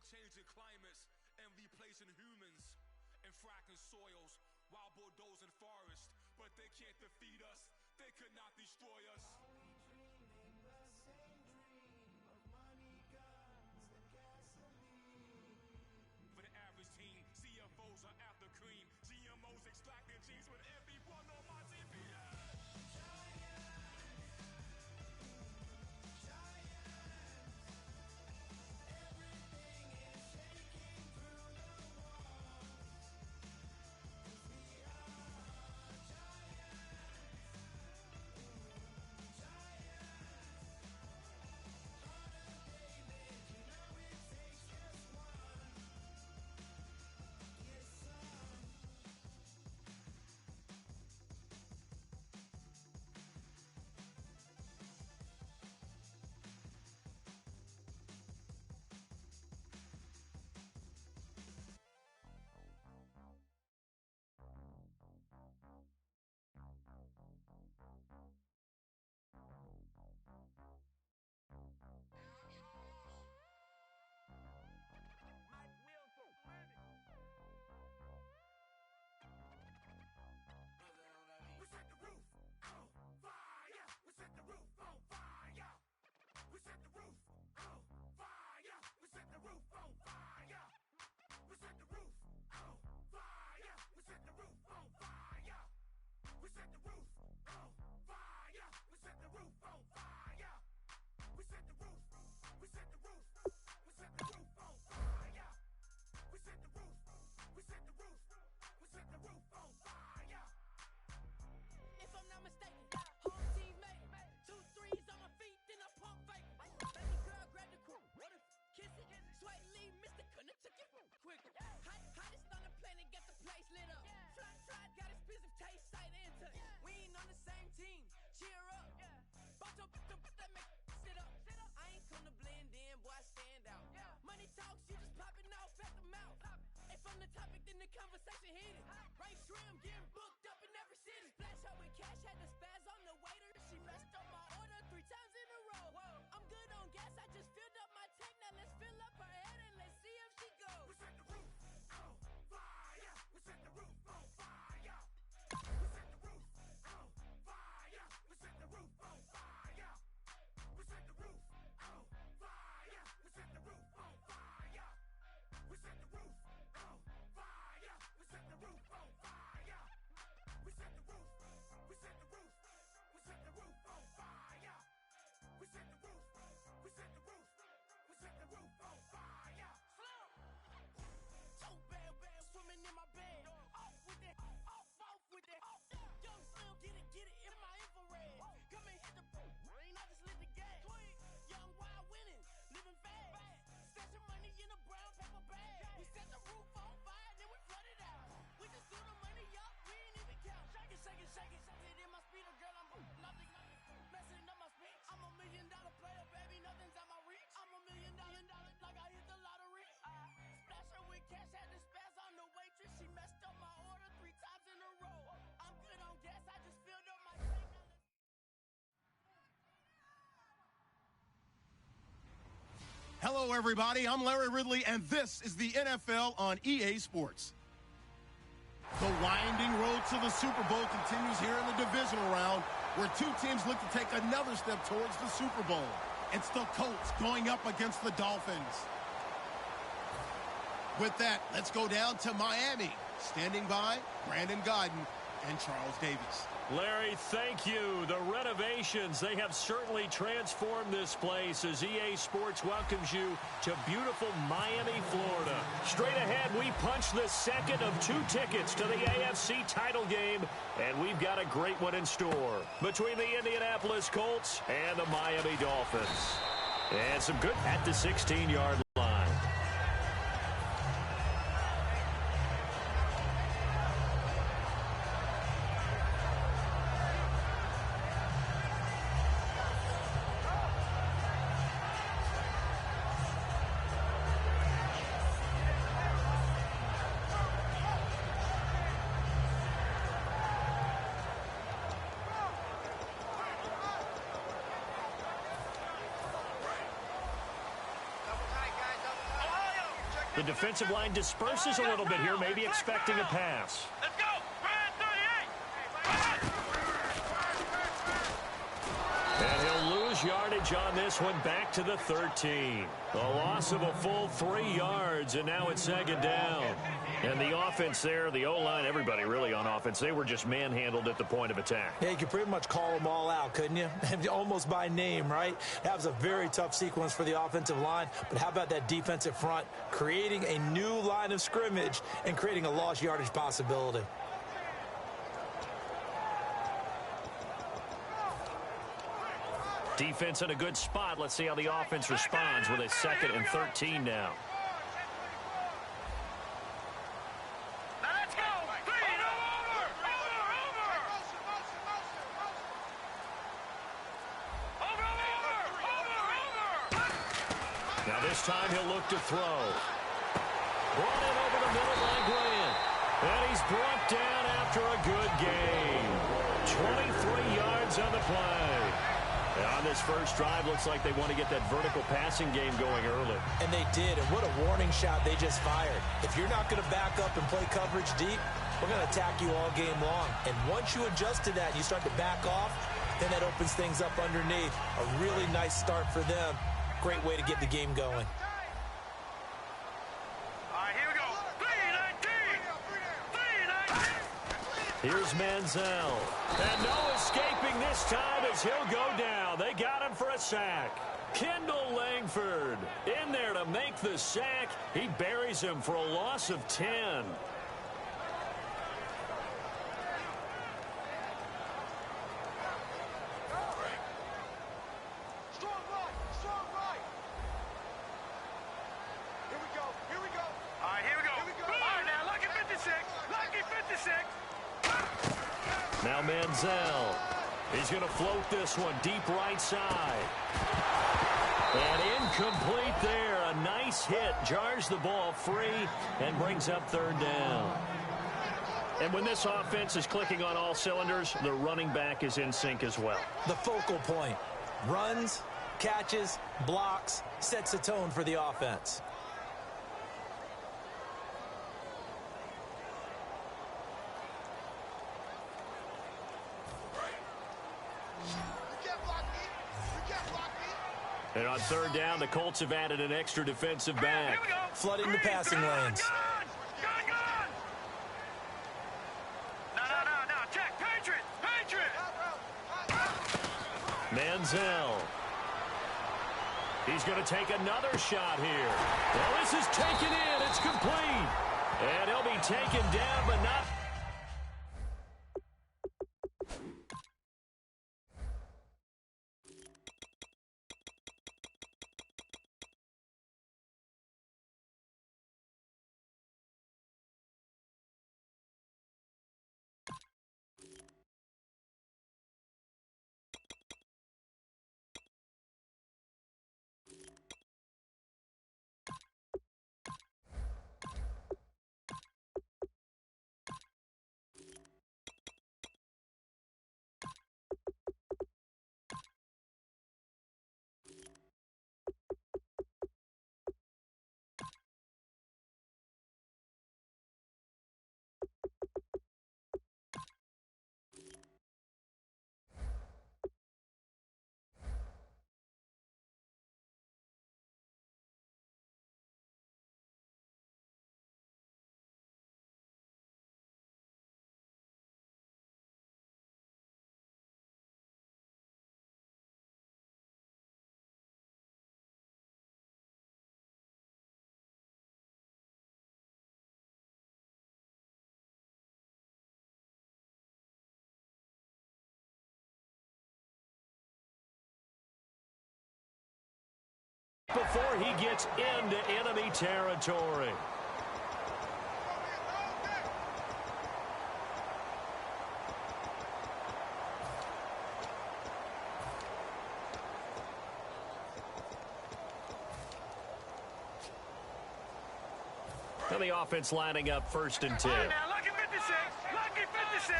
changing climates and replacing humans and fracking soils while bulldozing forests. But they can't defeat us. They could not destroy us. For the average team, CFOs are after cream. GMOs extracting genes with everyone on my team. Conversation heated. Right trim getting booked up in every city. Splash out with cash, had the spaz on the waiter. She messed up my order 3 times in a row. Whoa. I'm good on gas, I just filled up my tank. Now let's fill up her head and let's see if she goes. We set the roof on fire. We set the roof on fire. We set the roof on fire. We set the roof on fire. We set the roof on fire. We set the roof on fire. We set the roof on fire. We set the roof on fire. We set the roof. We set the roof. We set the roof on fire. We set the roof. We set the roof. We set the roof on fire. Slow. So bad, swimming in my bed. Off with that. Off with that. Young Slim, get it in my infrared. Come and hit the rain, I just lit the gas. Young wild winning, living fast. Stashing money in a brown paper bag. We set the roof on fire, then we flood it out. We just threw the money up, we ain't even count. Shake it, shake it, shake it. It in my speeder, girl, I'm nothing. Messing up my speech. I'm $1 million player, baby, nothing's out my reach. I'm $1 million, like I hit the lottery. Splash her with cash, had the spaz on the waitress. She messed up my order 3 times in a row. I'm good on gas, I just filled up my tank. Hello, everybody. I'm Larry Ridley, and this is the NFL on EA Sports. The winding road to the Super Bowl continues here in the divisional round, where 2 teams look to take another step towards the Super Bowl. It's the Colts going up against the Dolphins. With that, let's go down to Miami. Standing by, Brandon Godden and Charles Davies. Larry, thank you. The renovations, they have certainly transformed this place as EA Sports welcomes you to beautiful Miami, Florida. Straight ahead, we punch the second of 2 tickets to the AFC title game, and we've got a great one in store between the Indianapolis Colts and the Miami Dolphins. And some good at the 16-yard line. Double tight, guys. The defensive line disperses a little bit here, maybe expecting a pass. Let's go. And he'll lose yardage on this one, back to the 13. A loss of a full 3 yards, and now it's second down. And the offense there, the O-line, everybody really on offense, they were just manhandled at the point of attack. Yeah, you could pretty much call them all out, couldn't you? Almost by name, right? That was a very tough sequence for the offensive line. But how about that defensive front creating a new line of scrimmage and creating a lost yardage possibility? Defense in a good spot. Let's see how the offense responds with a 2nd and 13 now. Let's go. Now this time he'll look to throw. Brought in over the middle by Grant. And he's brought down after a good game. 23 yards on the play. On this first drive, looks like they want to get that vertical passing game going early. And they did, and what a warning shot they just fired. If you're not going to back up and play coverage deep, we're going to attack you all game long. And once you adjust to that and you start to back off, then that opens things up underneath. A really nice start for them. Great way to get the game going. All right, here we go. 3-19. Here's Manziel. And no escaping this time as he'll go down. They got him for a sack. Kendall Langford in there to make the sack. He buries him for a loss of 10. Strong right. Here we go. All right, here we go. All right, now, lucky 56. Lucky 56. Now Manziel. He's going to float this one deep right side. And incomplete there. A nice hit. Jars the ball free and brings up 3rd down. And when this offense is clicking on all cylinders, the running back is in sync as well. The focal point. Runs, catches, blocks, sets a tone for the offense. And on 3rd down, the Colts have added an extra defensive back. Flooding the passing lanes. No. Check. Patriot. Manziel. He's going to take another shot here. Well, this is taken in. It's complete. And he'll be taken down, but not. Before he gets into enemy territory. And the offense lining up 1st and 10. Now, lucky 56. Lucky 56.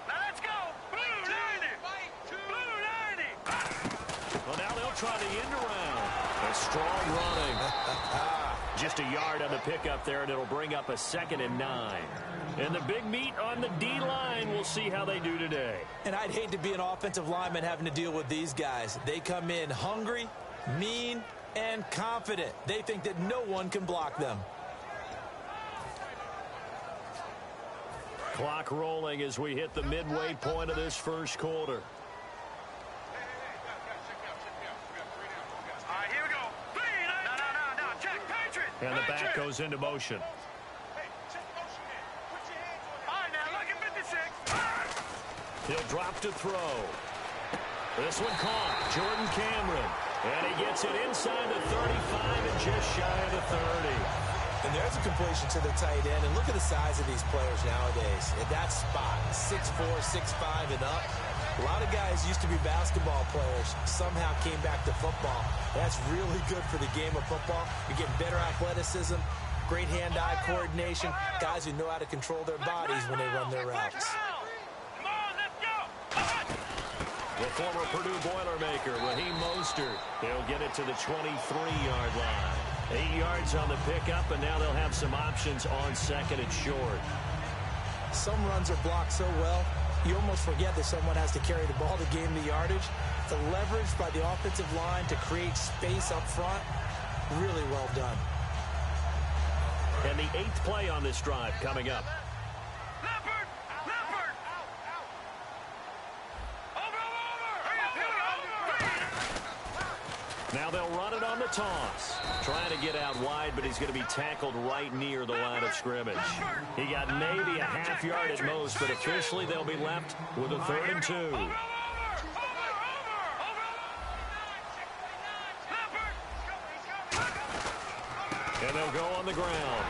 Now, let's go. Blue 90. Blue 90. Well, now they'll try the end around. A strong running. Just a yard on the pickup there, and it'll bring up a 2nd and 9. And the big meat on the D-line, we'll see how they do today. And I'd hate to be an offensive lineman having to deal with these guys. They come in hungry, mean, and confident. They think that no one can block them. Clock rolling as we hit the midway point of this first quarter. All right, here we go. No. Check, Patriot. And the back goes into motion. All right, now, look at 56. He'll drop to throw. This one caught. Jordan Cameron. And he gets it inside the 35 and just shy of the 30. And there's a completion to the tight end. And look at the size of these players nowadays. At that spot, 6'4", 6'5", and up. A lot of guys used to be basketball players, somehow came back to football. That's really good for the game of football. You're getting better athleticism, great hand-eye coordination, guys who know how to control their bodies when they run their routes. Come on, let's go. The former Purdue Boilermaker, Raheem Mostert. He'll get it to the 23-yard line. 8 yards on the pickup, and now they'll have some options on 2nd and short. Some runs are blocked so well, you almost forget that someone has to carry the ball to gain the yardage. The leverage by the offensive line to create space up front, really well done. And the 8th play on this drive coming up. Leopard. Now they'll run it on the toss. Trying to get out wide, but he's going to be tackled right near the line of scrimmage. He got maybe a half yard at most, but officially they'll be left with a 3rd and 2. And they'll go on the ground.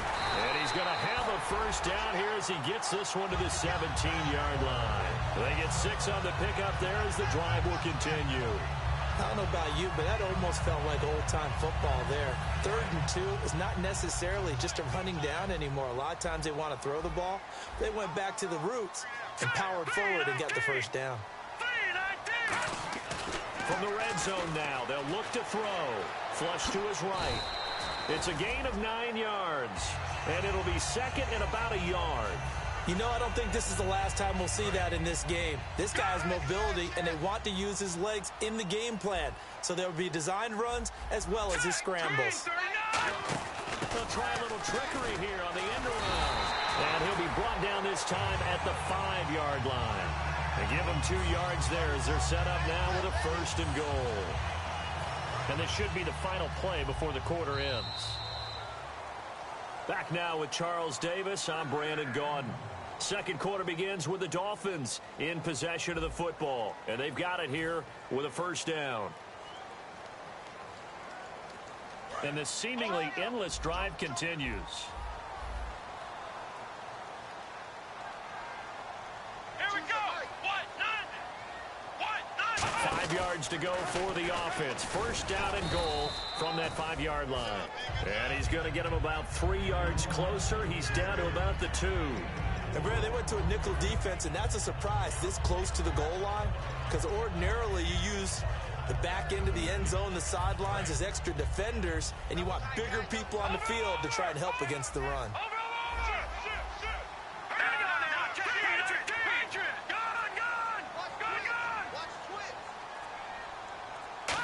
And he's going to have a first down here as he gets this one to the 17-yard line. They get 6 on the pickup there as the drive will continue. I don't know about you, but that almost felt like old-time football there. 3rd and 2 is not necessarily just a running down anymore. A lot of times they want to throw the ball. They went back to the roots and powered forward and got the first down. From the red zone now, they'll look to throw. Flush to his right. It's a gain of 9 yards, and it'll be 2nd and about a yard. You know, I don't think this is the last time we'll see that in this game. This guy has mobility, and they want to use his legs in the game plan. So there will be designed runs as well as his scrambles. They'll try a little trickery here on the end around. And he'll be brought down this time at the 5-yard line. They give him 2 yards there as they're set up now with a 1st and goal. And this should be the final play before the quarter ends. Back now with Charles Davis, I'm Brandon Gaudin. Second quarter begins with the Dolphins in possession of the football. And they've got it here with a first down. And the seemingly endless drive continues. Here we go. 5 yards to go for the offense. First down and goal from that 5-yard line. And he's going to get him about 3 yards closer. He's down to about the 2. And Brad, they went to a nickel defense, and that's a surprise this close to the goal line, because ordinarily you use the back end of the end zone, the sidelines as extra defenders, and you want bigger people on the field to try and help against the run.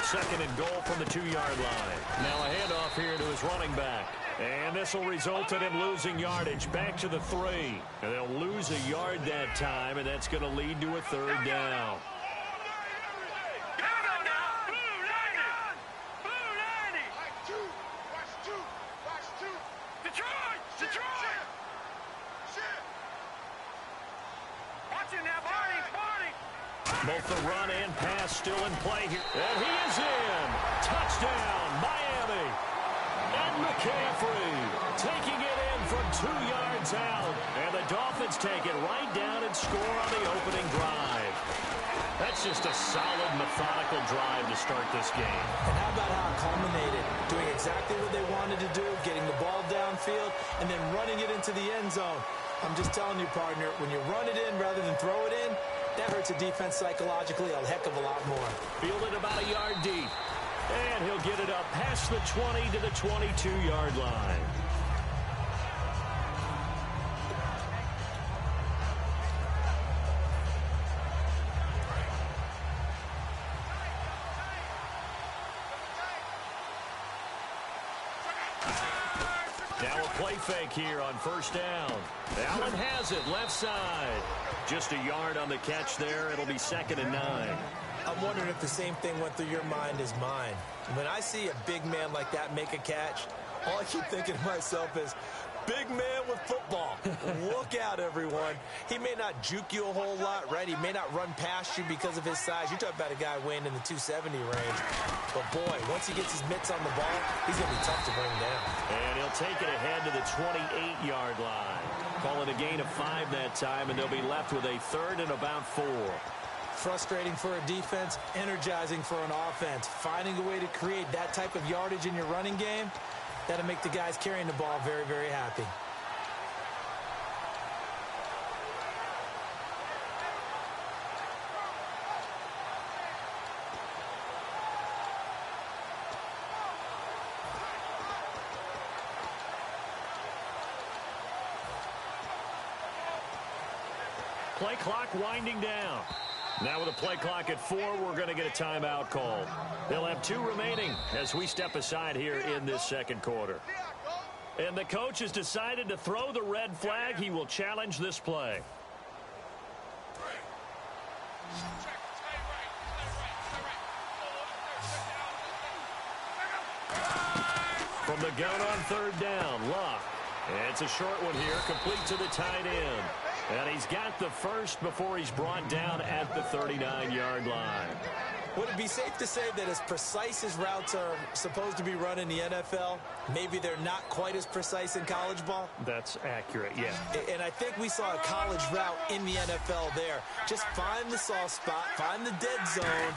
Second and goal from the 2-yard line. Now a handoff here to his running back. And this will result in him losing yardage back to the 3. And they'll lose a yard that time, and that's going to lead to a 3rd down. Both the run and pass still in play here. And he is in. Touchdown, Miami. And McCaffrey taking it in from 2 yards out. And the Dolphins take it right down and score on the opening drive. That's just a solid, methodical drive to start this game. And how about how it culminated? Doing exactly what they wanted to do, getting the ball downfield, and then running it into the end zone. I'm just telling you, partner, when you run it in rather than throw it in, that hurts a defense psychologically a heck of a lot more. Fielded about a yard deep. And he'll get it up past the 20 to the 22-yard line. Now a play fake here on first down. Allen has it, left side. Just a yard on the catch there. It'll be 2nd and 9. I'm wondering if the same thing went through your mind as mine. When I see a big man like that make a catch, all I keep thinking to myself is, big man with football. Look out, everyone. He may not juke you a whole lot, right? He may not run past you because of his size. You're talking about a guy weighing in the 270 range. But, boy, once he gets his mitts on the ball, he's going to be tough to bring down. And he'll take it ahead to the 28-yard line. Call it a gain of 5 that time, and they'll be left with a 3rd and about 4. Frustrating for a defense, energizing for an offense. Finding a way to create that type of yardage in your running game, that'll make the guys carrying the ball very, very happy. Play clock winding down. Now with a play clock at 4, we're going to get a timeout called. They'll have 2 remaining as we step aside here in this second quarter. And the coach has decided to throw the red flag. He will challenge this play. From the gun on 3rd down, Luck. It's a short one here, complete to the tight end. And he's got the first before he's brought down at the 39-yard line. Would it be safe to say that as precise as routes are supposed to be run in the NFL, maybe they're not quite as precise in college ball? That's accurate, yeah. And I think we saw a college route in the NFL there. Just find the soft spot, find the dead zone,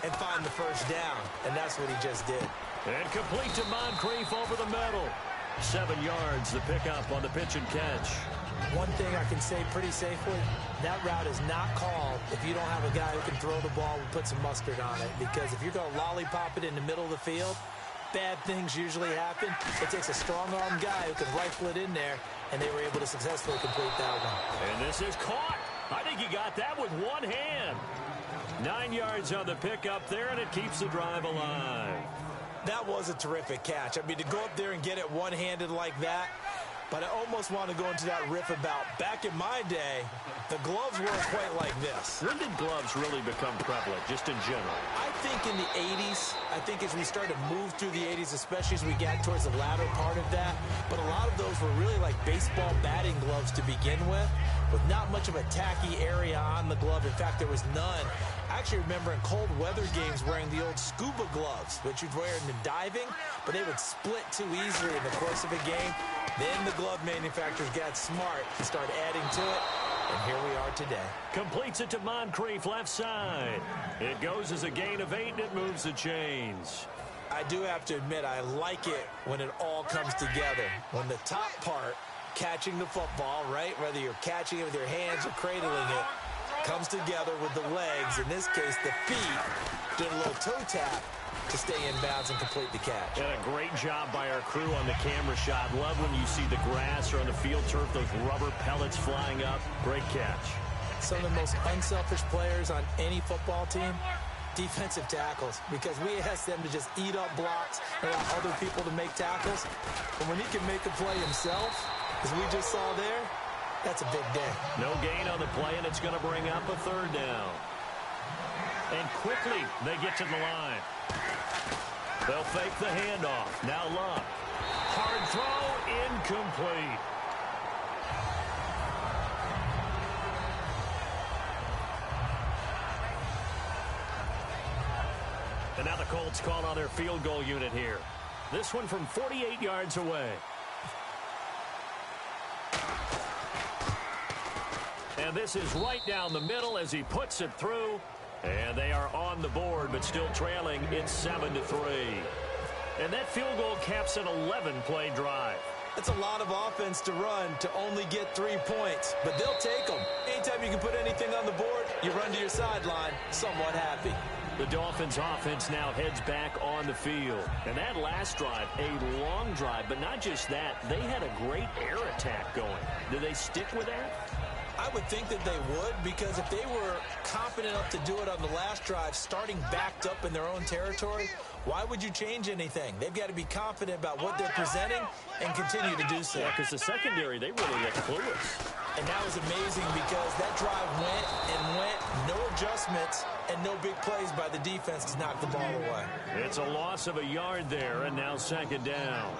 and find the first down. And that's what he just did. And complete to Moncrief over the middle. 7 yards, the pickup on the pitch and catch. One thing I can say pretty safely, that route is not called if you don't have a guy who can throw the ball and put some mustard on it. Because if you're going to lollipop it in the middle of the field, bad things usually happen. It takes a strong-armed guy who can rifle it in there, and they were able to successfully complete that one. And this is caught. I think he got that with one hand. 9 yards on the pickup there, and it keeps the drive alive. That was a terrific catch. I mean, to go up there and get it one-handed like that, but I almost want to go into that riff about back in my day, the gloves weren't quite like this. When did gloves really become prevalent, just in general? I think in the 80s. I think as we started to move through the 80s, especially as we got towards the latter part of that. But a lot of those were really like baseball batting gloves to begin with not much of a tacky area on the glove. In fact, there was none. I actually remember in cold weather games wearing the old scuba gloves, which you'd wear in the diving, but they would split too easily in the course of a game. Then the glove manufacturers got smart and started adding to it, and here we are today. Completes it to Moncrief, left side. It goes as a gain of 8, and it moves the chains. I do have to admit, I like it when it all comes together. When the top part, catching the football, right, whether you're catching it with your hands or cradling it, comes together with the legs, in this case the feet, doing a little toe tap to stay in bounds and complete the catch. And a great job by our crew on the camera shot. Love when you see the grass or on the field turf, those rubber pellets flying up. Great catch. Some of the most unselfish players on any football team, defensive tackles, because we ask them to just eat up blocks and allow other people to make tackles. But when he can make a play himself, as we just saw there, that's a big day. No gain on the play, and it's going to bring up a 3rd down. And quickly, they get to the line. They'll fake the handoff. Now Luck. Hard throw, incomplete. And now the Colts call on their field goal unit here. This one from 48 yards away. And this is right down the middle as he puts it through. And they are on the board, but still trailing. It's 7-3. And that field goal caps an 11-play drive. That's a lot of offense to run to only get 3 points, but they'll take them. Anytime you can put anything on the board, you run to your sideline somewhat happy. The Dolphins offense now heads back on the field. And that last drive, a long drive, but not just that, they had a great air attack going. Do they stick with that? I would think that they would, because if they were confident enough to do it on the last drive, starting backed up in their own territory, why would you change anything? They've got to be confident about what they're presenting and continue to do so. Yeah, because the secondary, they really look clueless. And that was amazing because that drive went and went, no adjustments, and no big plays by the defense to knock the ball away. It's a loss of a yard there, and now second down.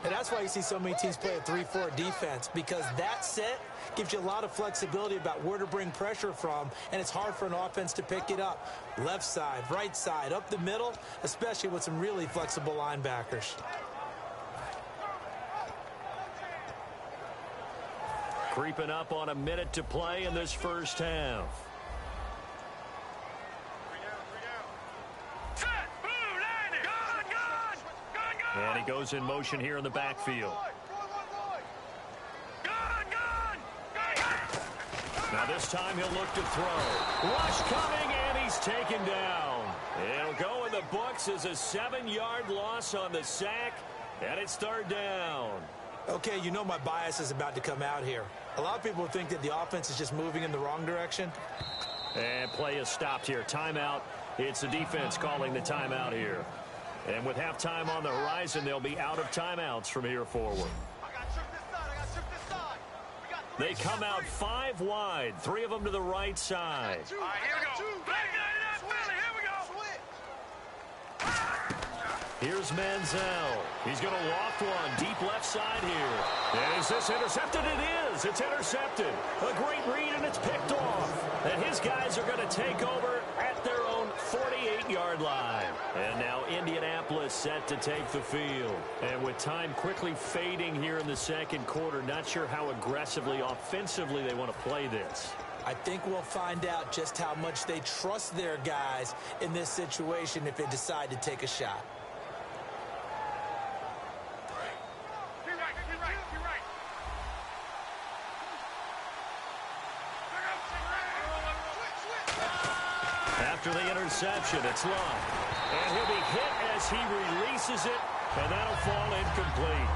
And that's why you see so many teams play a 3-4 defense, because that set gives you a lot of flexibility about where to bring pressure from, and it's hard for an offense to pick it up. Left side, right side, up the middle, especially with some really flexible linebackers. Creeping up on a minute to play in this first half. And he goes in motion here in the backfield. Now this time he'll look to throw. Rush coming, and he's taken down. It'll go in the books as a 7-yard loss on the sack, and it's third down. Okay, you know my bias is about to come out here. A lot of people think that the offense is just moving in the wrong direction. And play is stopped here. Timeout. It's the defense calling the timeout here. And with halftime on the horizon, they'll be out of timeouts from here forward. They come out 5 wide, 3 of them to the right side. All right, here we go. Back 99 Philly, here we go. Here's Manziel. He's going to loft one deep left side here. And is this intercepted? It is. It's intercepted. A great read, and it's picked off. And his guys are going to take over at their own 48-yard line. And now Indianapolis set to take the field. And with time quickly fading here in the second quarter, not sure how aggressively, offensively they want to play this. I think we'll find out just how much they trust their guys in this situation if they decide to take a shot. After the interception, it's Love. And he'll be hit as he releases it, and that'll fall incomplete.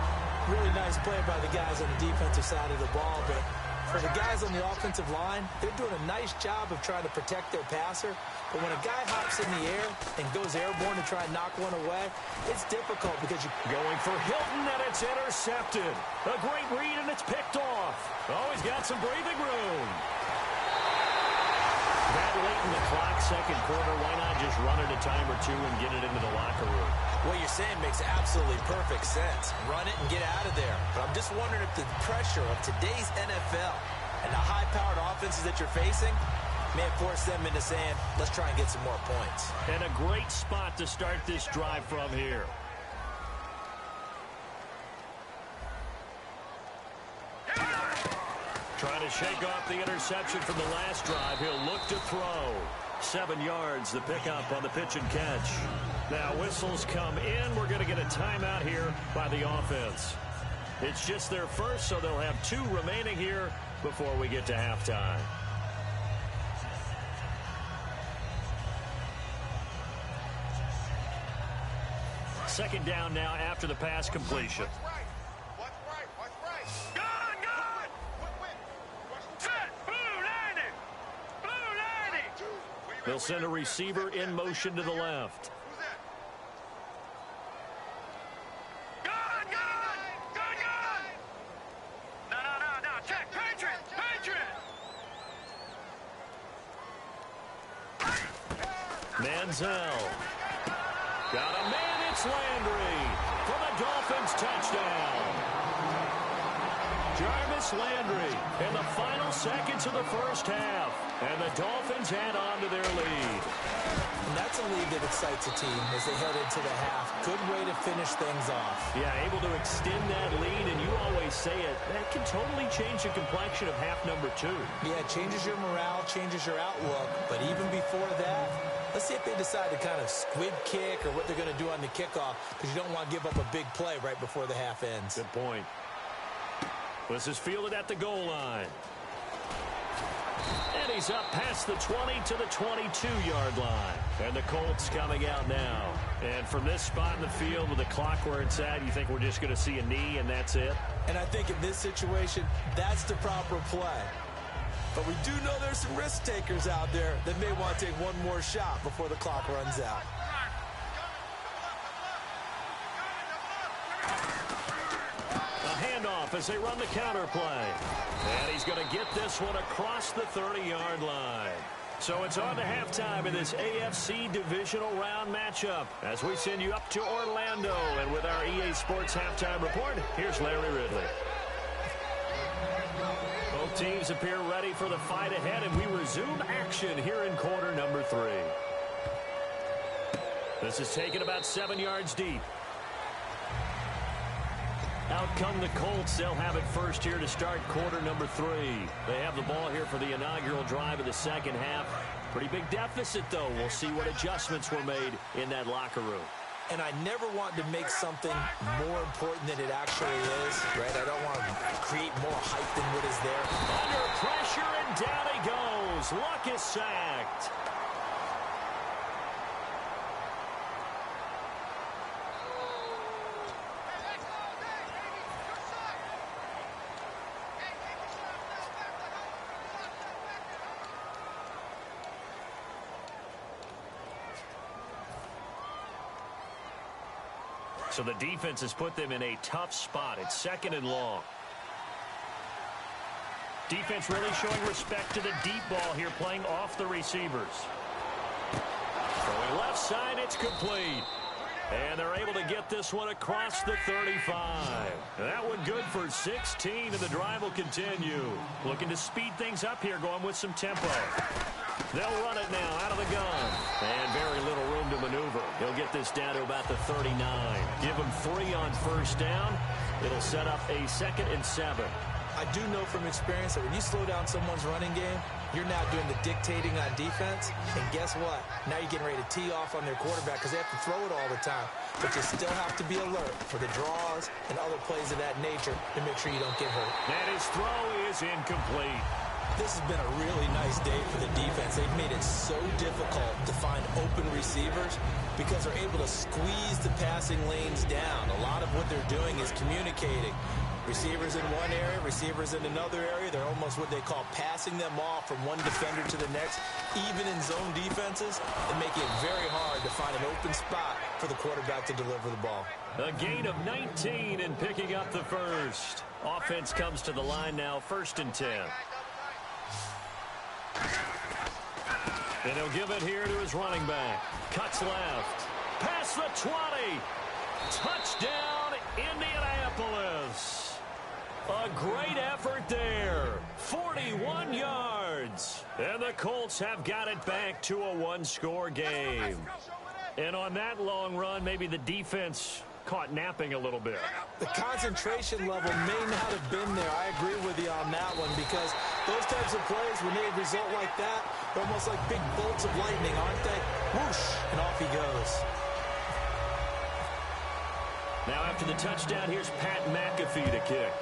Really nice play by the guys on the defensive side of the ball, but for the guys on the offensive line, they're doing a nice job of trying to protect their passer. But when a guy hops in the air and goes airborne to try and knock one away, it's difficult because you... Going for Hilton, and it's intercepted. A great read, and it's picked off. Oh, he's got some breathing room. That late in the clock, second quarter, why not just run it a time or two and get it into the locker room? What you're saying makes absolutely perfect sense. Run it and get out of there. But I'm just wondering if the pressure of today's NFL and the high-powered offenses that you're facing may have forced them into saying, let's try and get some more points. And a great spot to start this drive from here. Trying to shake off the interception from the last drive. He'll look to throw. 7 yards, the pickup on the pitch and catch. Now whistles come in. We're going to get a timeout here by the offense. It's just their first, so they'll have 2 remaining here before we get to halftime. Second down now after the pass completion. They'll send a receiver in motion to the left. Manziel. Got a man, it's Landry for the Dolphins touchdown. Jarvis Landry in the final seconds of the first half. And the Dolphins add on to their lead. And that's a lead that excites a team as they head into the half. Good way to finish things off. Yeah, able to extend that lead, and you always say it, that can totally change the complexion of half number 2. Yeah, it changes your morale, changes your outlook. But even before that, let's see if they decide to kind of squib kick or what they're going to do on the kickoff, because you don't want to give up a big play right before the half ends. Good point. This is fielded at the goal line. And he's up past the 20 to the 22-yard line. And the Colts coming out now. And from this spot in the field with the clock where it's at, you think we're just going to see a knee and that's it? And I think in this situation, that's the proper play. But we do know there's some risk takers out there that may want to take one more shot before the clock runs out. A handoff as they run the counter play. And he's going to get this one across the 30-yard line. So it's on to halftime in this AFC divisional round matchup as we send you up to Orlando. And with our EA Sports halftime report, here's Larry Ridley. Both teams appear ready for the fight ahead, and we resume action here in quarter number 3. This is taken about 7 yards deep. Out come the Colts. They'll have it first here to start quarter number 3. They have the ball here for the inaugural drive of the second half. Pretty big deficit, though. We'll see what adjustments were made in that locker room. And I never want to make something more important than it actually is, right? I don't want to create more hype than what is there. Under pressure, and down he goes. Luck is sacked. So the defense has put them in a tough spot. It's 2nd and long. Defense really showing respect to the deep ball here, playing off the receivers. Throwing left side, it's complete. And they're able to get this one across the 35. That one good for 16, and the drive will continue. Looking to speed things up here, going with some tempo. They'll run it now out of the gun. And very little room to maneuver. He'll get this down to about the 39. Give him 3 on first down. It'll set up a 2nd and 7. I do know from experience that when you slow down someone's running game, you're now doing the dictating on defense. And guess what? Now you're getting ready to tee off on their quarterback because they have to throw it all the time. But you still have to be alert for the draws and other plays of that nature to make sure you don't get hurt. And his throw is incomplete. This has been a really nice day for the defense. They've made it so difficult to find open receivers because they're able to squeeze the passing lanes down. A lot of what they're doing is communicating. Receivers in one area, receivers in another area. They're almost what they call passing them off from one defender to the next. Even in zone defenses, they're making it very hard to find an open spot for the quarterback to deliver the ball. A gain of 19 and picking up the first. Offense comes to the line now, 1st and 10. And he'll give it here to his running back. Cuts left. Past the 20. Touchdown, Indianapolis. A great effort there. 41 yards. And the Colts have got it back to a 1-score game. And on that long run, maybe the defense caught napping a little bit. The concentration level may not have been there. I agree with you on that one because those types of plays, when they result like that, they're almost like big bolts of lightning, aren't they? Whoosh, and off he goes. Now after the touchdown, here's Pat McAfee to kick.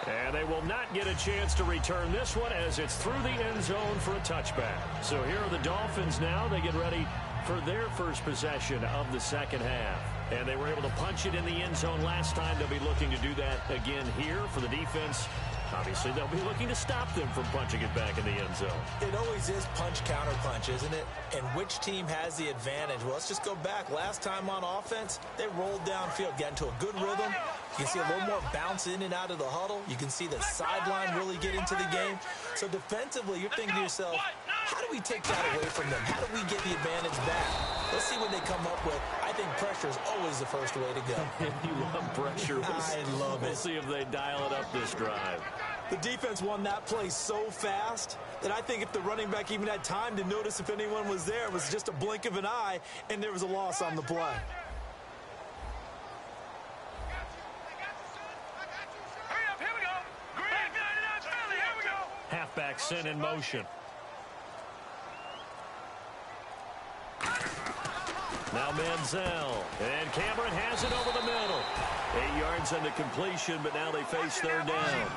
And they will not get a chance to return this one as it's through the end zone for a touchback. So here are the Dolphins now. They get ready for their first possession of the second half. And they were able to punch it in the end zone last time. They'll be looking to do that again here for the defense. Obviously, they'll be looking to stop them from punching it back in the end zone. It always is punch-counter-punch, isn't it? And which team has the advantage? Well, let's just go back. Last time on offense, they rolled downfield, got into a good rhythm. You can see a little more bounce in and out of the huddle. You can see the sideline really get into the game. So defensively, you're thinking to yourself, how do we take that away from them? How do we get the advantage back? Let's see what they come up with. I think pressure is always the first way to go. You love pressure. I love it. We'll see if they dial it up this drive. The defense won that play so fast that I think if the running back even had time to notice if anyone was there, it was just a blink of an eye, and there was a loss on the play. Halfback sent in motion. Now Manziel. And Cameron has it over the middle. 8 yards on the completion, but now they face third down.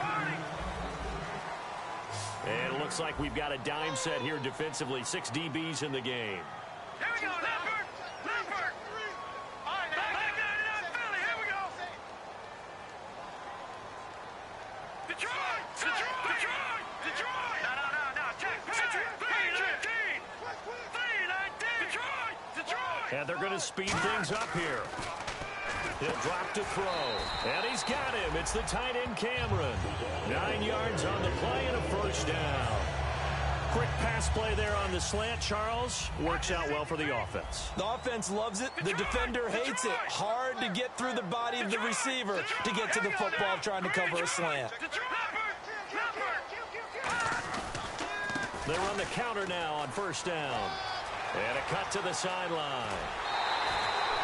And it looks like we've got a dime set here defensively. 6 DBs in the game. Here we go, Leopard! Leopard! All right, back Philly, here we go! Detroit! Detroit! Detroit! Detroit! No, check! Patriot! 319! 319! Detroit! Detroit! And they're going to speed things up here. He'll drop to throw. And he's got him. It's the tight end, Cameron. 9 yards on the play and a first down. Quick pass play there on the slant, Charles. Works out well for the offense. The offense loves it. The defender hates it. Hard to get through the body of the receiver to get to the football trying to cover a slant. They run the counter now on first down. And a cut to the sideline.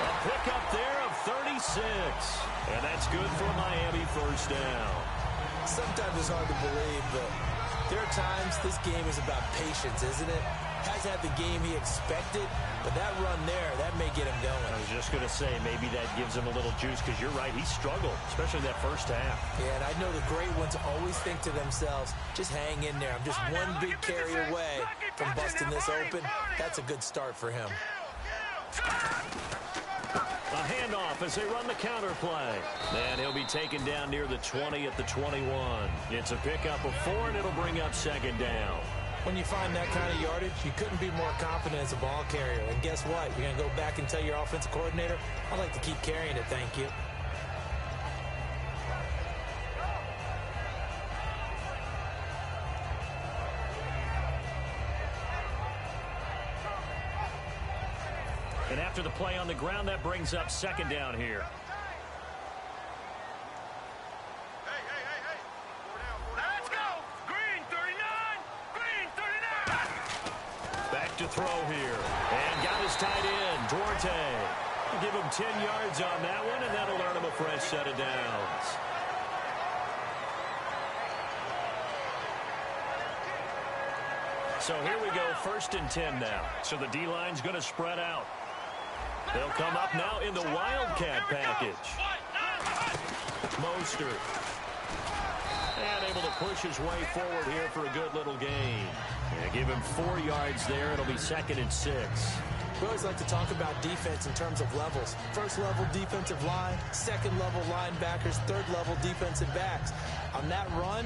A pickup there of 36. And that's good for Miami first down. Sometimes it's hard to believe, but there are times this game is about patience, isn't it? Hasn't had the game he expected, but that run there, that may get him going. I was just going to say, maybe that gives him a little juice, because you're right, he struggled, especially that first half. Yeah, and I know the great ones always think to themselves, just hang in there. I'm just one big carry away from busting this open. That's a good start for him. A handoff as they run the counter play. And he'll be taken down near the 20 at the 21. It's a pickup of 4, and it'll bring up second down. When you find that kind of yardage, you couldn't be more confident as a ball carrier. And guess what? You're going to go back and tell your offensive coordinator, I'd like to keep carrying it, thank you. And after the play on the ground, that brings up second down here. Let's go! Green 39! Green 39! Back to throw here. And got his tight end, Duarte. Give him 10 yards on that one, and that'll earn him a fresh set of downs. So here we go, 1st and 10 now. So the D-line's going to spread out. They'll come up now in the Wildcat package. Mostert. And able to push his way forward here for a good little gain. And give him 4 yards there. It'll be 2nd and 6. We always like to talk about defense in terms of levels. 1st level defensive line, 2nd level linebackers, 3rd level defensive backs. On that run,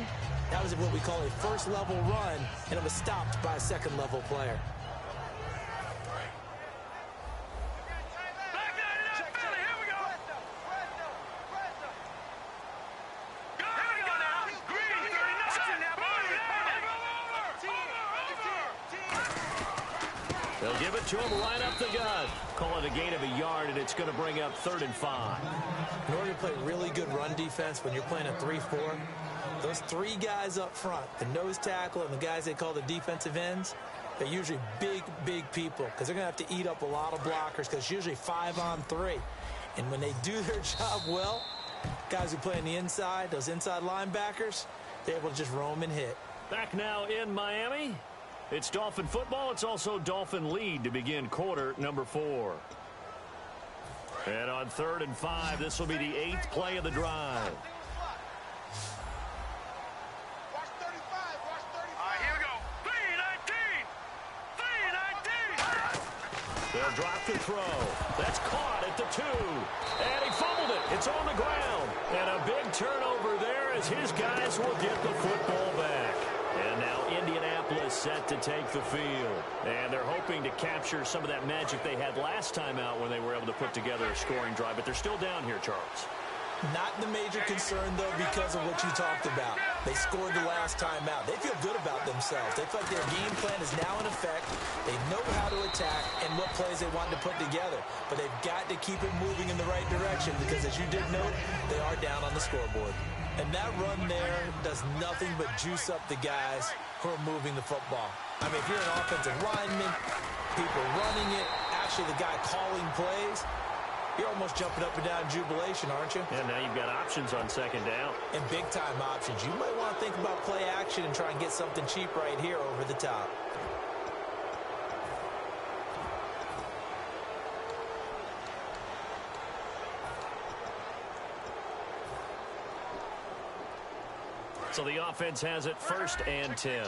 that was what we call a 1st level run, and it was stopped by a 2nd level player. They'll give it to him right up the gut. Call it a gain of a yard, and it's going to bring up 3rd and 5. In order to play really good run defense when you're playing a 3-4, those 3 guys up front, the nose tackle and the guys they call the defensive ends, they're usually big people because they're going to have to eat up a lot of blockers because it's usually 5-on-3. And when they do their job well, guys who play on the inside, those inside linebackers, they're able to just roam and hit. Back now in Miami. It's Dolphin football. It's also Dolphin lead to begin quarter number 4. And on 3rd and 5, this will be the 8th play of the drive. Watch 35, watch 35. All right, here we go. 319! 319! They'll drop to throw. That's caught at the 2. And he fumbled it. It's on the ground. And a big turnover there as his guys will get the football back. And now Indianapolis set to take the field. And they're hoping to capture some of that magic they had last time out when they were able to put together a scoring drive. But they're still down here, Charles. Not the major concern, though, because of what you talked about. They scored the last time out. They feel good about themselves. They feel like their game plan is now in effect. They know how to attack and what plays they want to put together. But they've got to keep it moving in the right direction because, as you did note, they are down on the scoreboard. And that run there does nothing but juice up the guys who are moving the football. I mean, if you're an offensive lineman, people running it, actually the guy calling plays, you're almost jumping up and down in jubilation, aren't you? And now you've got options on 2nd down. And big-time options. You might want to think about play action and try and get something cheap right here over the top. So the offense has it 1st and 10.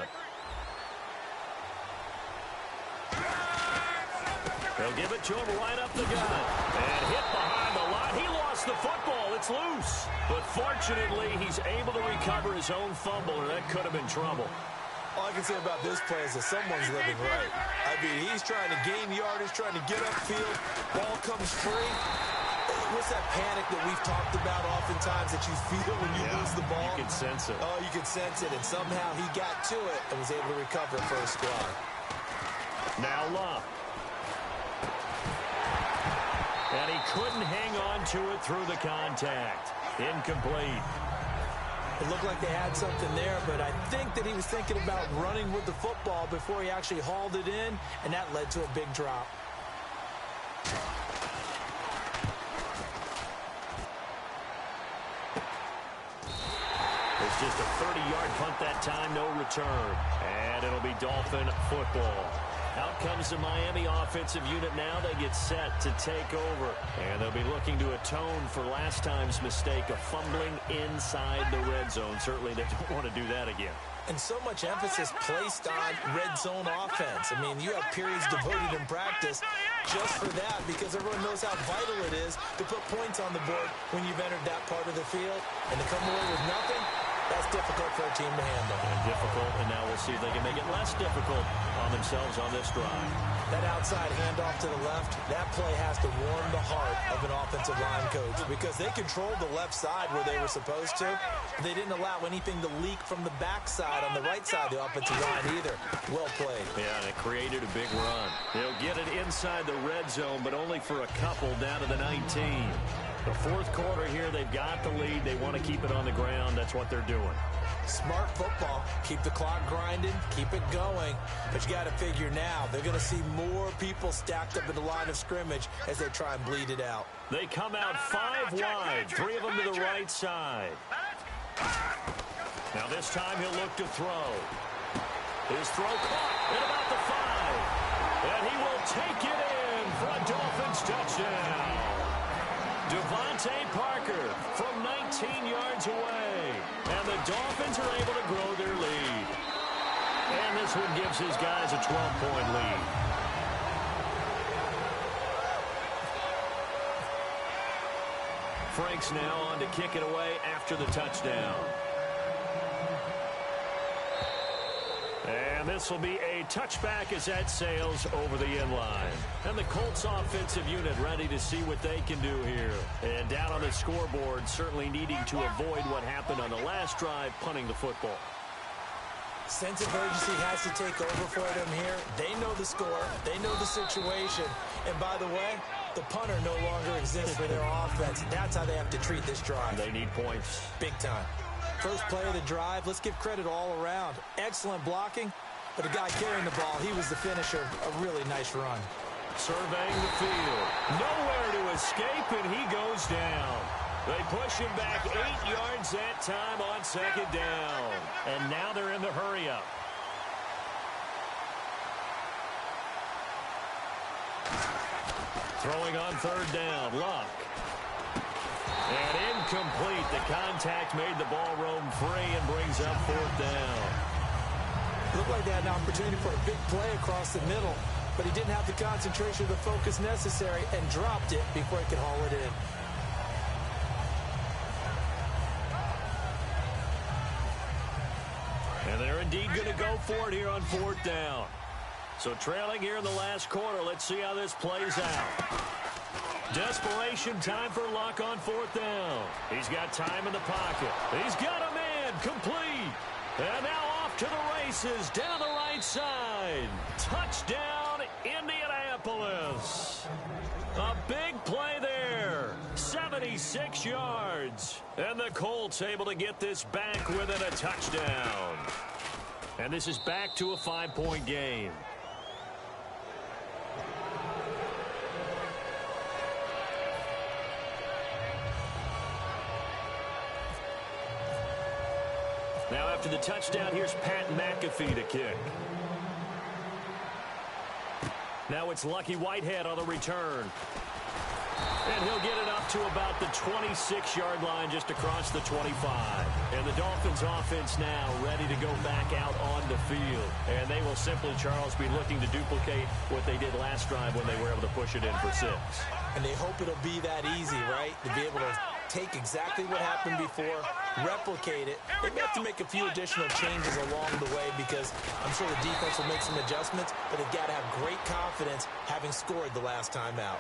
They'll give it to him right up the gut. And hit behind the line. He lost the football. It's loose. But fortunately, he's able to recover his own fumble, or that could have been trouble. All I can say about this play is that someone's living right. I mean, he's trying to gain yardage, trying to get upfield. Ball comes free. What's that panic that we've talked about oftentimes that you feel when you lose the ball? You can sense it. Oh, you can sense it. And somehow he got to it and was able to recover for his squad. Now Luck. And he couldn't hang on to it through the contact. Incomplete. It looked like they had something there, but I think that he was thinking about running with the football before he actually hauled it in, and that led to a big drop. It's just a 30-yard punt that time, no return. And it'll be Dolphin football. Out comes the Miami offensive unit now. They get set to take over. And they'll be looking to atone for last time's mistake of fumbling inside the red zone. Certainly they don't want to do that again. And so much emphasis placed on red zone offense. I mean, you have periods devoted in practice just for that because everyone knows how vital it is to put points on the board when you've entered that part of the field. And to come away with nothing, that's difficult for a team to handle. And difficult, and now we'll see if they can make it less difficult on themselves on this drive. That outside handoff to the left, that play has to warm the heart of an offensive line coach because they controlled the left side where they were supposed to. They didn't allow anything to leak from the backside on the right side of the offensive line either. Well played. Yeah, and it created a big run. They'll get it inside the red zone, but only for a couple down to the 19. The fourth quarter here, they've got the lead. They want to keep it on the ground. That's what they're doing. Smart football. Keep the clock grinding. Keep it going. But you got to figure now, they're going to see more people stacked up in the line of scrimmage as they try and bleed it out. They come out 5 wide. 3 of them to the right side. Now this time he'll look to throw. His throw caught at about the 5. And he will take it in for a Dolphins touchdown. Devontae Parker from 19 yards away. And the Dolphins are able to grow their lead. And this one gives his guys a 12-point lead. Frank's now on to kick it away after the touchdown. And this will be a touchback as that sails over the end line. And the Colts offensive unit ready to see what they can do here. And down on the scoreboard, certainly needing to avoid what happened on the last drive, punting the football. Sense of urgency has to take over for them here. They know the score. They know the situation. And by the way, the punter no longer exists for their offense. That's how they have to treat this drive. They need points. Big time. First play of the drive, let's give credit all around. Excellent blocking, but the guy carrying the ball, he was the finisher. A really nice run. Surveying the field. Nowhere to escape, and he goes down. They push him back 8 yards that time on 2nd down. And now they're in the hurry-up. Throwing on 3rd down, Luck. And incomplete. The contact made the ball roam free and brings up 4th down. Looked like they had an opportunity for a big play across the middle, but he didn't have the concentration or the focus necessary and dropped it before he could haul it in. And they're indeed going to go for it here on 4th down. So trailing here in the last quarter, let's see how this plays out. Desperation time for Luck on 4th down. He's got time in the pocket. He's got a man complete. And now off to the races down the right side. Touchdown, Indianapolis. A big play there. 76 yards. And the Colts able to get this back within a touchdown. And this is back to a 5-point game. Now after the touchdown, here's Pat McAfee to kick. Now it's Lucky Whitehead on the return. And he'll get it up up to about the 26-yard line, just across the 25. And the Dolphins offense now ready to go back out on the field. And they will simply, Charles, be looking to duplicate what they did last drive when they were able to push it in for 6. And they hope it'll be that easy, right? To be able to take exactly what happened before, replicate it. They may have to make a few additional changes along the way because I'm sure the defense will make some adjustments, but they've got to have great confidence having scored the last time out.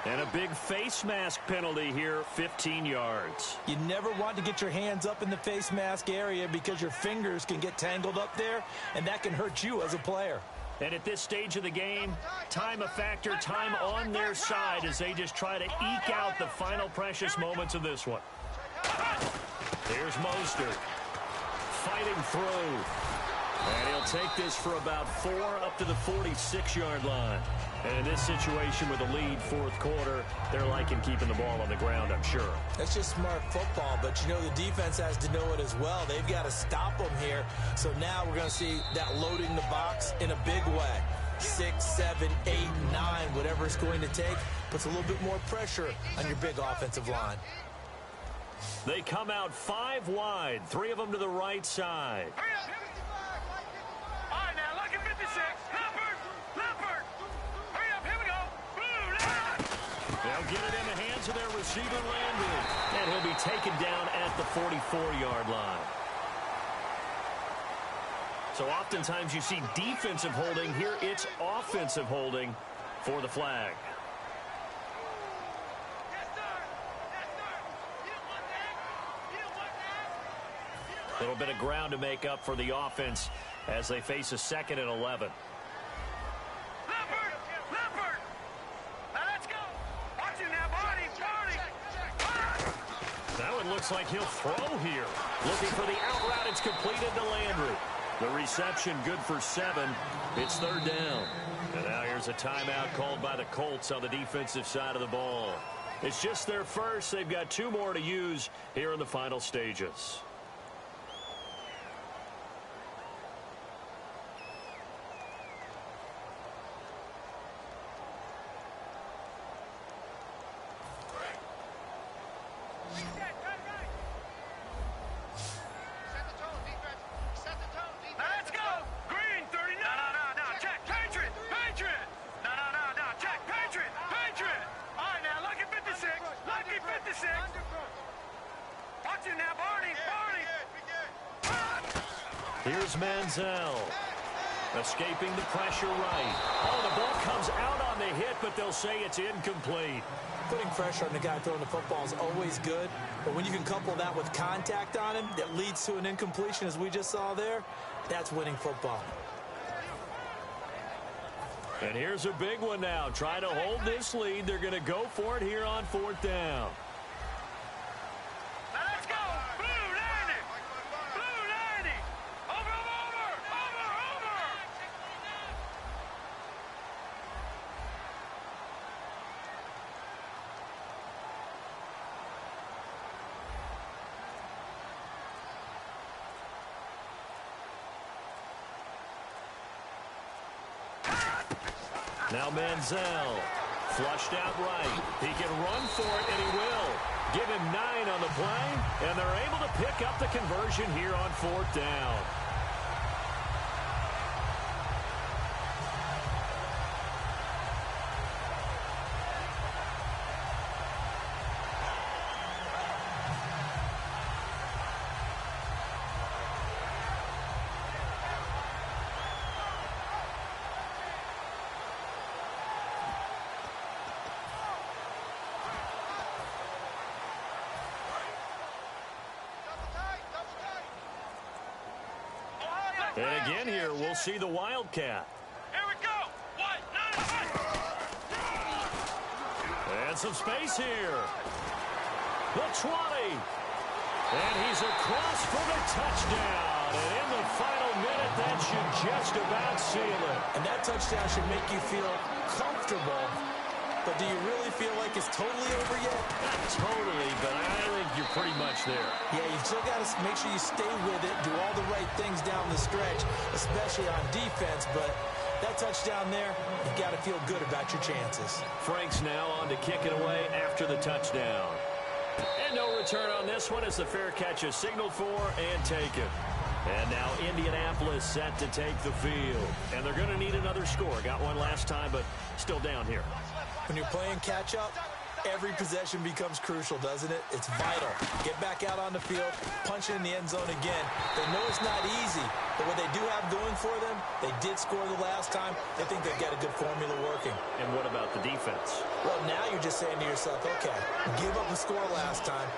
And a big face mask penalty here, 15 yards. You never want to get your hands up in the face mask area because your fingers can get tangled up there, and that can hurt you as a player. And at this stage of the game, time a factor, time on their side as they just try to eke out the final precious moments of this one. Here's Mostert fighting through. And he'll take this for about 4 up to the 46-yard line. And in this situation with a lead fourth quarter, they're liking keeping the ball on the ground, I'm sure. That's just smart football, but you know the defense has to know it as well. They've got to stop them here. So now we're going to see that loading the box in a big way. 6, 7, 8, 9, whatever it's going to take, puts a little bit more pressure on your big offensive line. They come out 5 wide, 3 of them to the right side. Hurry up. All right, now, look at 56. Leopard. Hurry up, here we go. Blue line. They'll get it in the hands of their receiver, Landry. And he'll be taken down at the 44-yard line. So oftentimes you see defensive holding. Here it's offensive holding for the flag. A little bit of ground to make up for the offense as they face a 2nd and 11. Leopard. Now let's go. Watch him now, Barney. Now it looks like he'll throw here. Looking for the out route. It's completed to Landry. The reception good for 7. It's 3rd down. And now here's a timeout called by the Colts on the defensive side of the ball. It's just their first. They've got 2 more to use here in the final stages. Here's Manziel, escaping the pressure right. Oh, the ball comes out on the hit, but they'll say it's incomplete. Putting pressure on the guy throwing the football is always good, but when you can couple that with contact on him that leads to an incompletion, as we just saw there, that's winning football. And here's a big one now. Try to hold this lead. They're going to go for it here on 4th down. Let's go. Blue 90. Over. Now Manziel, flushed out right. He can run for it, and he will. Give him 9 on the play, and they're able to pick up the conversion here on 4th down. And again here, we'll see the Wildcat. Here we go. What? And some space here. The 20. And he's across for the touchdown. And in the final minute, that should just about seal it. And that touchdown should make you feel comfortable. But do you really feel like it's totally over yet? Not totally, but I think you're pretty much there. Yeah, you still got to make sure you stay with it, do all the right things down the stretch, especially on defense. But That touchdown there, you've got to feel good about your chances. Franks now on to kick it away after the touchdown. And no return on this one as the fair catch is signaled for and taken. And now Indianapolis set to take the field. And they're going to need another score. Got one last time, but still down here. When you're playing catch-up, every possession becomes crucial, doesn't it? It's vital. Get back out on the field, punch it in the end zone again. They know it's not easy, but what they do have going for them, they did score the last time. They think they've got a good formula working. And what about the defense? Well, now you're just saying to yourself, okay, give up a score last time.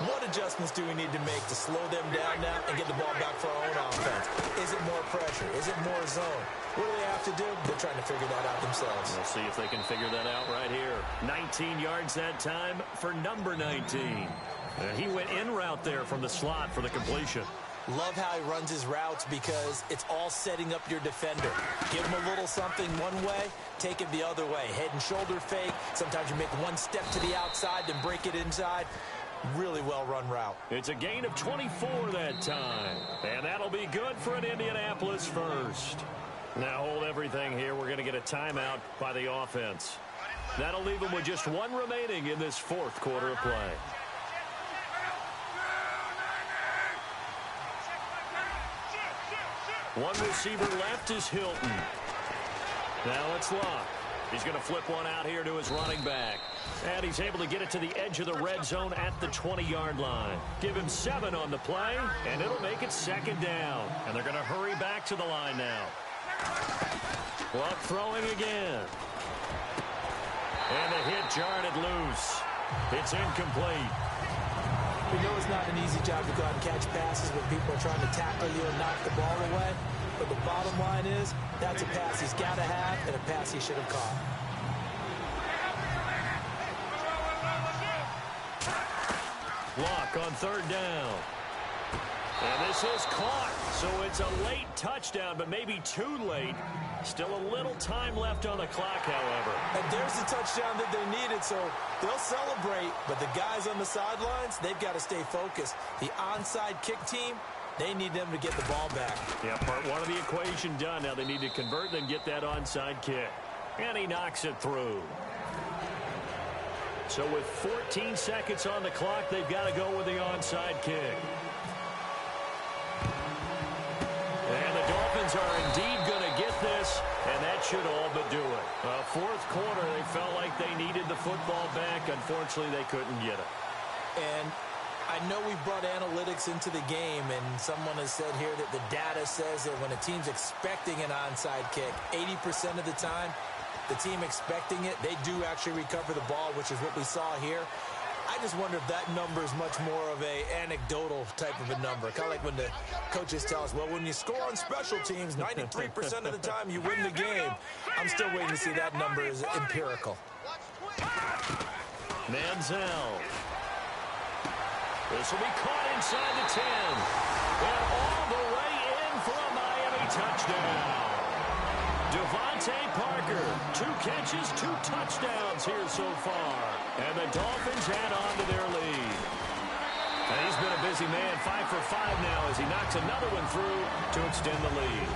What adjustments do we need to make to slow them down now and get the ball back for our own offense? Is it more pressure? Is it more zone? What do they have to do? They're trying to figure that out themselves. We'll see if they can figure that out right here. 19 yards that time for number 19. He went in route there from the slot for the completion. Love how he runs his routes because it's all setting up your defender. Give him a little something one way, take it the other way. Head and shoulder fake. Sometimes you make one step to the outside, then break it inside. Really well-run route. It's a gain of 24 that time. And that'll be good for an Indianapolis first. Now hold everything here. We're going to get a timeout by the offense. That'll leave them with just one remaining in this fourth quarter of play. One receiver left is Hilton. Now it's Locke. He's going to flip one out here to his running back. And he's able to get it to the edge of the red zone at the 20-yard line. Give him 7 on the play, and it'll make it second down. And they're going to hurry back to the line now. Locke throwing again. And the hit jarred it loose. It's incomplete. We know it's not an easy job to go out and catch passes when people are trying to tackle you and knock the ball away. But the bottom line is, that's a pass he's got to have and a pass he should have caught. Locke on third down. And this is caught. So it's a late touchdown, but maybe too late. Still a little time left on the clock, however. And there's the touchdown that they needed, so they'll celebrate. But the guys on the sidelines, they've got to stay focused. The onside kick team, they need them to get the ball back. Yeah, part one of the equation done. Now they need to convert and then get that onside kick. And he knocks it through. So with 14 seconds on the clock, they've got to go with the onside kick. And the Dolphins are indeed going to get this, and that should all but do it. Fourth quarter, they felt like they needed the football back. Unfortunately, they couldn't get it. And I know we brought analytics into the game, and someone has said here that the data says that when a team's expecting an onside kick, 80% of the time, the team expecting it, they do actually recover the ball, which is what we saw here. I just wonder if that number is much more of a anecdotal type of a number. Kind of like when the coaches tell us, well, when you score on special teams, 93% of the time you win the game. I'm still waiting to see that number is empirical. Manziel. This will be caught inside the 10. And all the way in for a Miami touchdown. Devontae Parker, 2 catches, 2 touchdowns here so far. And the Dolphins add on to their lead. And he's been a busy man, 5 for 5 now as he knocks another one through to extend the lead.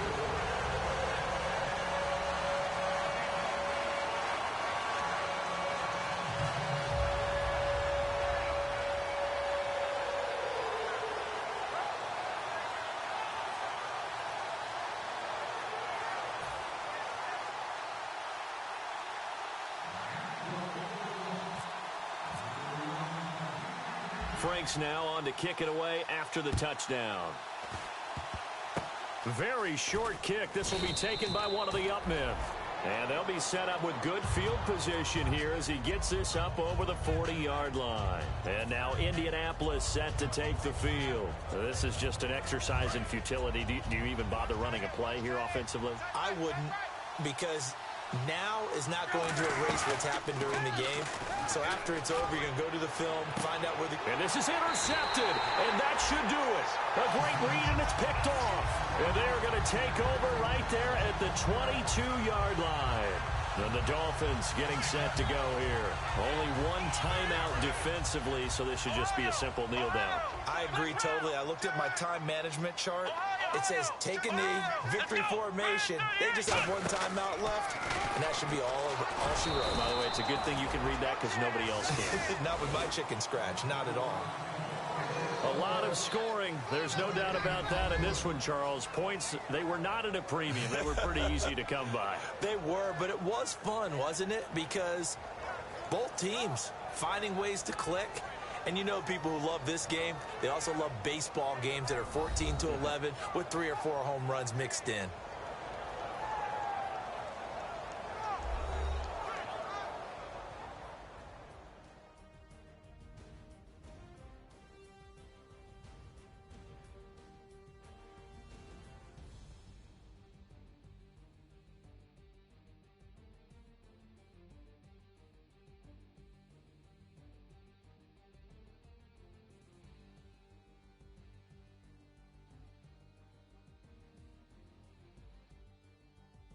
Franks now on to kick it away after the touchdown. Very short kick. This will be taken by one of the up men. And they'll be set up with good field position here as he gets this up over the 40-yard line. And now Indianapolis set to take the field. This is just an exercise in futility. Do you even bother running a play here offensively? I wouldn't, because now is not going to erase what's happened during the game. So after it's over, you're going to go to the film, find out where the... And this is intercepted, and that should do it. A great read, and it's picked off. And they're going to take over right there at the 22-yard line. And the Dolphins getting set to go here. Only one timeout defensively, so this should just be a simple kneel down. I agree totally. I looked at my time management chart. It says take a knee, victory formation. They just have one timeout left, and that should be all she wrote. By the way, it's a good thing you can read that because nobody else can. Not with my chicken scratch, not at all. A lot of scoring. There's no doubt about that in this one, Charles. Points, they were not at a premium. They were pretty easy to come by. They were, but it was fun, wasn't it? Because both teams finding ways to click. And you know people who love this game, they also love baseball games that are 14-11 with 3 or 4 home runs mixed in.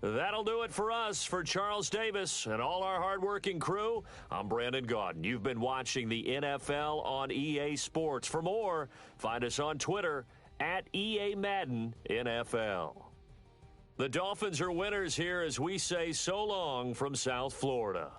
That'll do it for us. For Charles Davis and all our hardworking crew, I'm Brandon Gaudin. You've been watching the NFL on EA Sports. For more, find us on Twitter at EA Madden NFL. The Dolphins are winners here as we say so long from South Florida.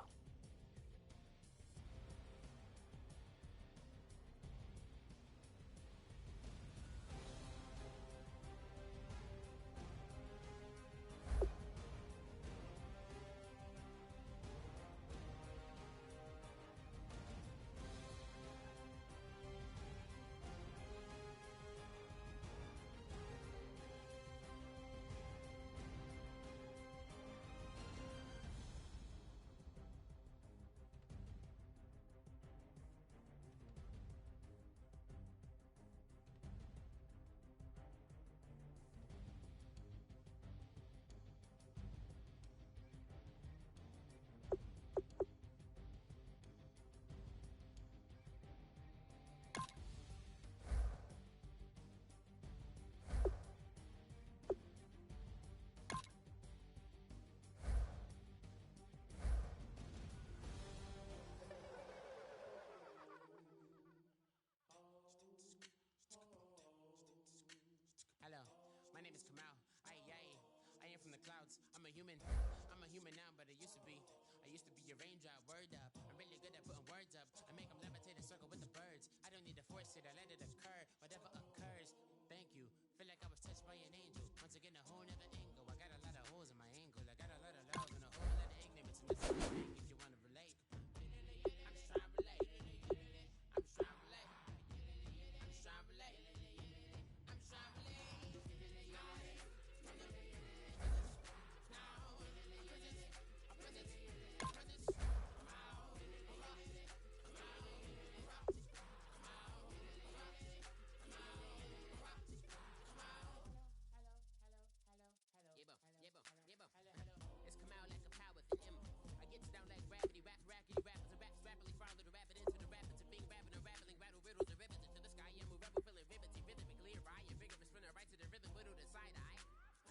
human now, but I used to be a raindrop, word up. I'm really good at putting words up. I make them levitate and circle with the birds. I don't need to force it, I let it occur. Whatever occurs, thank you. Feel like I was touched by an angel. Once again, a whole nother angle. I got a lot of holes in my angle. I got a lot of love and a whole lot of ignorance in this thing, if you want to relate. I'm just trying to relate. I'm just trying to relate. I'm just trying to relate. I'm just trying to relate. It's come out like a power with an M. I get down like gravity, rackety rappers and raps rapidly follow the rapid into the rapids of being rapping and rattling, rattle riddles and rivets into the sky. I'm a rebel, feeling rivety, rhythmically right and vigorous, spinning right to the rhythm, widow to side eye.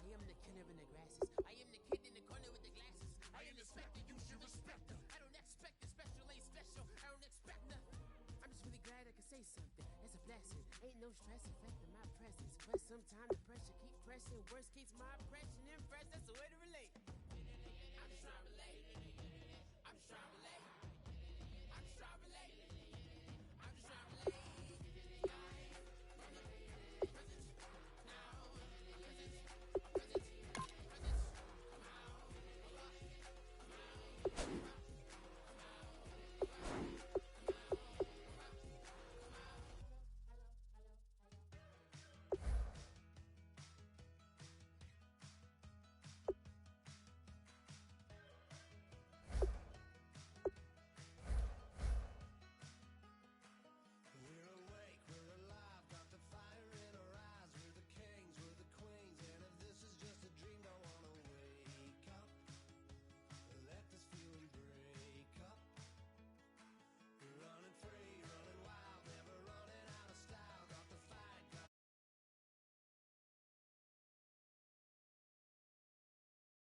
I am the killer in the grasses. I am the kid in the corner with the glasses. I am the specter, you should respect her. I don't expect the special, ain't special. I don't expect nothing. I'm just really glad I can say something. It's a blessing. Ain't no stress affecting my presence, but sometimes the pressure keep pressing. Worst keeps my impression.